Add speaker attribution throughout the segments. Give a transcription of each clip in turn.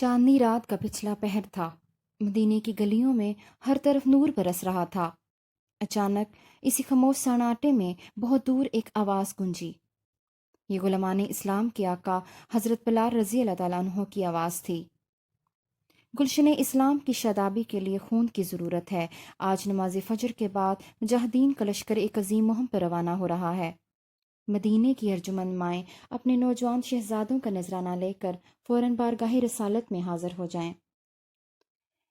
Speaker 1: चांदनी रात का पिछला पहर था। मदीने की गलियों में हर तरफ नूर बरस रहा था। अचानक इसी खामोश सन्नाटे में बहुत दूर एक आवाज़ गूंजी। ये गुलामाने इस्लाम के आका हज़रत बिलाल रज़ी अल्लाह ताला अन्हो की आवाज़ थी। गुलशन इस्लाम की शदाबी के लिए खून की ज़रूरत है। आज नमाज फ़जर के बाद मुजाहिदीन का लश्कर एक अजीम मुहिम पर रवाना हो रहा है। मदीने की अर्जुमंद माएँ अपने नौजवान शहजादों का नजराना लेकर फ़ौरन बारगाह रसालत में हाजिर हो जाएं।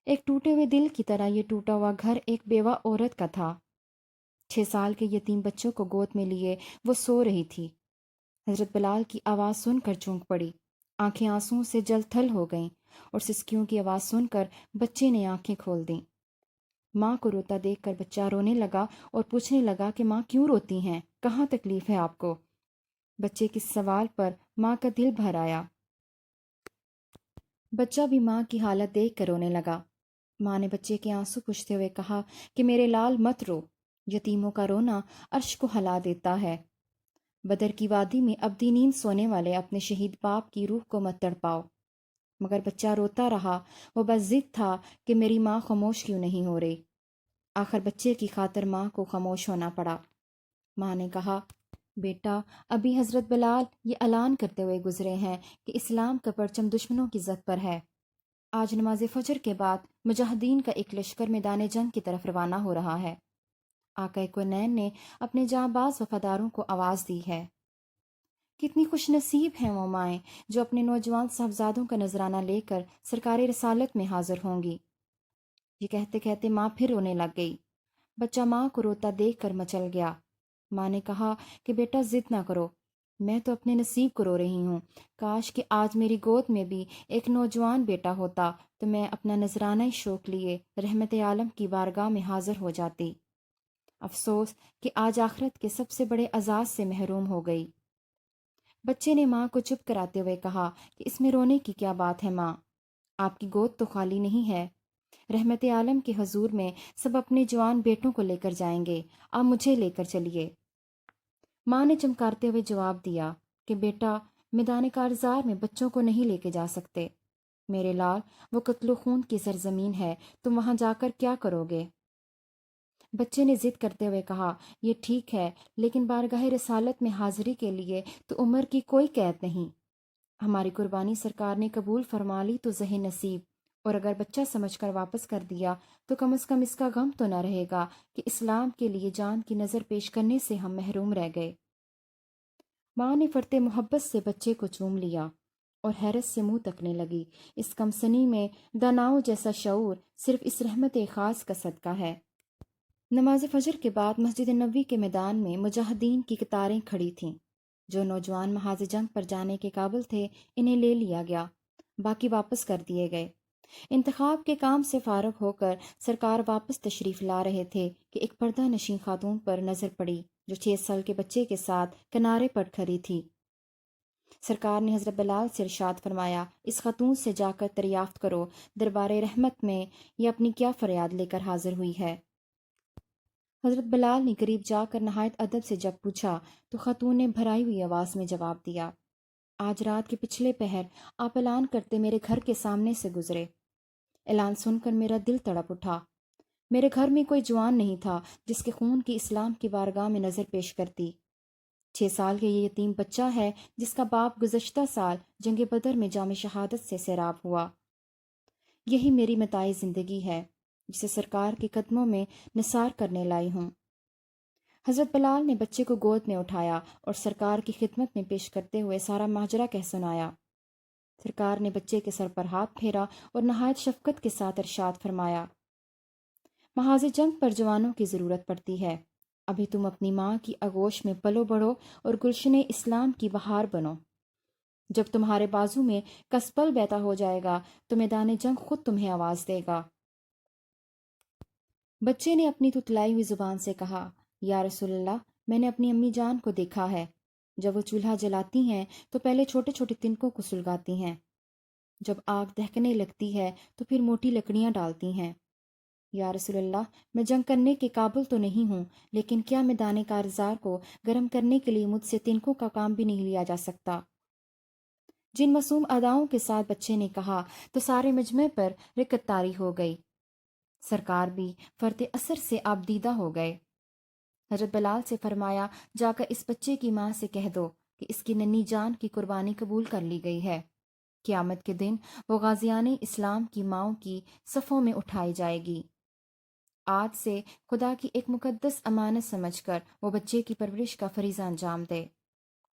Speaker 1: एक टूटे हुए दिल की तरह ये टूटा हुआ घर एक बेवा औरत का था। 6 साल के यतीम बच्चों को गोद में लिए वो सो रही थी। हजरत बिलाल की आवाज़ सुनकर चौंक पड़ी। आंखें आंसुओं से जल थल हो गईं और सिसकियों की आवाज़ सुनकर बच्चे ने आंखें खोल दीं। माँ को रोता देखकर बच्चा रोने लगा और पूछने लगा कि माँ क्यों रोती हैं, कहाँ तकलीफ है आपको। बच्चे के सवाल पर माँ का दिल भर आया। बच्चा भी माँ की हालत देख कर रोने लगा। माँ ने बच्चे के आंसू पोंछते हुए कहा कि मेरे लाल मत रो, यतीमों का रोना अर्श को हिला देता है। बदर की वादी में अब्दी नींद सोने वाले अपने शहीद बाप की रूह को मत तड़पाओ। मगर बच्चा रोता रहा। वो बस जिद था कि मेरी माँ खामोश क्यों नहीं हो रही। आखिर बच्चे की खातिर माँ को खामोश होना पड़ा। माँ ने कहा, बेटा, अभी हज़रत बिलाल ये ऐलान करते हुए गुजरे हैं कि इस्लाम का परचम दुश्मनों की जद पर है। आज नमाज फजर के बाद मुजाहिदीन का एक लश्कर मैदान जंग की तरफ रवाना हो रहा है। आका कोनैन ने अपने जांबाज वफादारों को आवाज़ दी है। कितनी खुशनसीब हैं वो माएँ जो अपने नौजवान साहबजादों का नजराना लेकर सरकारी रसालत में हाजिर होंगी। ये कहते कहते माँ फिर रोने लग गई। बच्चा माँ को रोता देख कर मचल गया। माँ ने कहा कि बेटा जिद ना करो, मैं तो अपने नसीब को रो रही हूँ। काश कि आज मेरी गोद में भी एक नौजवान बेटा होता तो मैं अपना नजराना शौक लिए रहमत आलम की बारगाह में हाजिर हो जाती। अफसोस कि आज आखिरत के सबसे बड़े अजाज से महरूम हो गई। बच्चे ने माँ को चुप कराते हुए कहा कि इसमें रोने की क्या बात है माँ, आपकी गोद तो खाली नहीं है। रहमत आलम के हजूर में सब अपने जवान बेटों को लेकर जाएंगे, आप मुझे लेकर चलिए। माँ ने चमकारते हुए जवाब दिया कि बेटा, मैदान कारजार में बच्चों को नहीं लेके जा सकते। मेरे लाल, वो कत्लो खून की सरजमीन है, तुम वहां जाकर क्या करोगे। बच्चे ने जिद करते हुए कहा, ये ठीक है, लेकिन बारगाह रसालत में हाजिरी के लिए तो उम्र की कोई कैद नहीं। हमारी कुर्बानी सरकार ने कबूल फरमा ली तो जहे नसीब, और अगर बच्चा समझकर वापस कर दिया तो कम से कम इसका गम तो न रहेगा कि इस्लाम के लिए जान की नज़र पेश करने से हम महरूम रह गए। माँ ने फरते मोहब्बत से बच्चे को चूम लिया और हैरत से मुंह तकने लगी। इस कमसनी में दानाओं जैसा शऊर सिर्फ इस रहमत खास का सदका है। नमाज फजर के बाद मस्जिद नबी के मैदान में मुजाहिदीन की कतारें खड़ी थीं। जो नौजवान महाज जंग पर जाने के काबिल थे, इन्हें ले लिया गया, बाकी वापस कर दिए गए। इंतखाब के काम से फारग होकर सरकार वापस तशरीफ़ ला रहे थे कि एक पर्दा नशीं खातून पर नज़र पड़ी जो 6 साल के बच्चे के साथ किनारे पर खड़ी थी। सरकार ने हज़रत बिलाल से इरशाद फरमाया, इस खातून से जाकर दरियाफ्त करो दरबार रहमत में ये अपनी क्या फरियाद लेकर हाजिर हुई है। हज़रत बिलाल ने करीब जाकर नहायत अदब से जब पूछा तो खातून ने भराई हुई आवाज़ में जवाब दिया, आज रात के पिछले पहर आप ऐलान करते मेरे घर के सामने से गुजरे। ऐलान सुनकर मेरा दिल तड़प उठा। मेरे घर में कोई जवान नहीं था जिसके खून की इस्लाम की बारगाह में नज़र पेश करती। 6 साल के ये यतीम बच्चा है जिसका बाप गुज़श्ता साल जंग बदर में जाम शहादत से सैराब हुआ। यही मेरी मताई ज़िंदगी है जिसे सरकार के कदमों में निसार करने लाई हूँ। हज़रत बिलाल ने बच्चे को गोद में उठाया और सरकार की खिदमत में पेश करते हुए सारा माजरा कह सुनाया। सरकार ने बच्चे के सर पर हाथ फेरा और नहायत शफकत के साथ इरशाद फरमाया, महाज जंग पर जवानों की ज़रूरत पड़ती है। अभी तुम अपनी माँ की आगोश में पलो बढ़ो और गुलशन इस्लाम की बहार बनो। जब तुम्हारे बाजू में कसपल बैठा हो जाएगा तो मैदान जंग खुद तुम्हें आवाज़ देगा। बच्चे ने अपनी तुतलाई हुई जुबान से कहा, या रसूलल्लाह, मैंने अपनी अम्मी जान को देखा है। जब वो चूल्हा जलाती हैं तो पहले छोटे छोटे तिनकों को सुलगाती हैं। जब आग दहकने लगती है तो फिर मोटी लकड़ियां डालती हैं। या रसूलल्लाह, मैं जंग करने के काबिल तो नहीं हूँ, लेकिन क्या मैदान कारज़ार को गर्म करने के लिए मुझसे तिनकों का काम भी नहीं लिया जा सकता। جن معصوم اداؤں کے ساتھ بچے نے کہا تو سارے مجمع پر رکت طاری ہو گئی۔ سرکار بھی فرط اثر سے آبدیدہ ہو گئے۔ حضرت بلال سے فرمایا، جا کر اس بچے کی ماں سے کہہ دو کہ اس کی ننھی جان کی قربانی قبول کر لی گئی ہے۔ قیامت کے دن وہ غازیان اسلام کی ماؤں کی صفوں میں اٹھائی جائے گی۔ آج سے خدا کی ایک مقدس امانت سمجھ کر وہ بچے کی پرورش کا فریضہ انجام دے۔